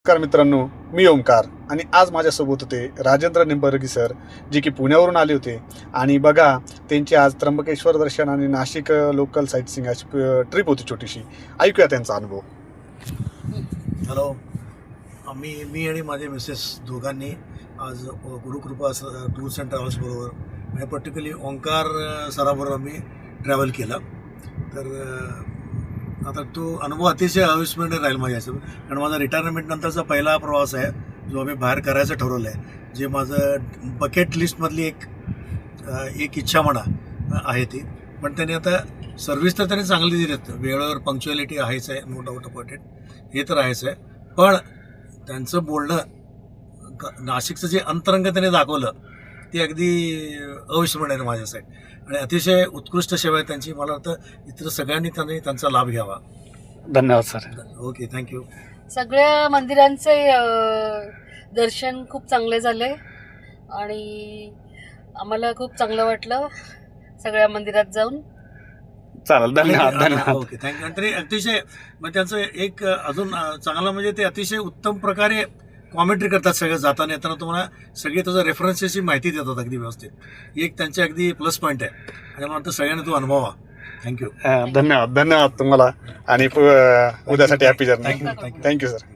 नमस्कार मित्रांनो, मी ओमकार आणि आज माझ्यासोबत होते राजेंद्र निंबार्गी सर, जे की पुण्यावरून आले होते. आणि बघा, त्यांची आज त्र्यंबकेश्वर दर्शन आणि नाशिक लोकल साईट सीइंग अशी ट्रिप होती छोटीशी. ऐकूया त्यांचा अनुभव. हॅलो, मी आणि माझे मिसेस दोघांनी आज गुरुकृपा टूर्स अँड ट्रॅव्हल्स बरोबर आणि पर्टिक्युलरली ओंकार सराबरोबर आम्ही ट्रॅव्हल केला. तर आता तो अनुभव अतिशय अविस्मरणीय राहील माझ्यासोबत, कारण माझा रिटायरमेंट नंतरचा पहिला प्रवास आहे जो आम्ही बाहेर करायचं ठरवलं आहे. जे माझं बकेट लिस्टमधली एक इच्छा म्हणा आहे ती. पण त्यांनी आता सर्व्हिस तर त्यांनी चांगली दिली आहेत, वेळेवर पंक्च्युअलिटी आहेच आहे, नो डाऊट अबाउट इट, हे तर आहेच आहे. पण त्यांचं बोलणं, नाशिकचं जे अंतरंग त्यांनी दाखवलं ते अगदी अविस्मरणीय आहे माझ्यासाठी. आणि अतिशय उत्कृष्ट सेवा आहे त्यांची. मला वाटतं इतर सगळ्यांनी त्यांचा लाभ घ्यावा. धन्यवाद सर. Okay, thank you. सगळ्या मंदिरांचे दर्शन खूप चांगले झाले आणि आम्हाला खूप चांगलं वाटलं सगळ्या मंदिरात जाऊन. चालेल, धन्यवाद. Okay, thank you. आणि तरी अतिशय म्हणजे त्यांचं एक अजून चांगलं म्हणजे ते अतिशय उत्तम प्रकारे कॉमेंट्री करतात सगळं जाताना येताना. तुम्हाला सगळी त्याचं रेफरन्सेसची माहिती देतात अगदी व्यवस्थित. एक त्यांचे अगदी प्लस पॉईंट आहे आणि मला वाटतं सगळ्यांनी तो अनुभवा. थँक्यू. धन्यवाद तुम्हाला आणि उद्यासाठी happy journey. Thank you thank you sir.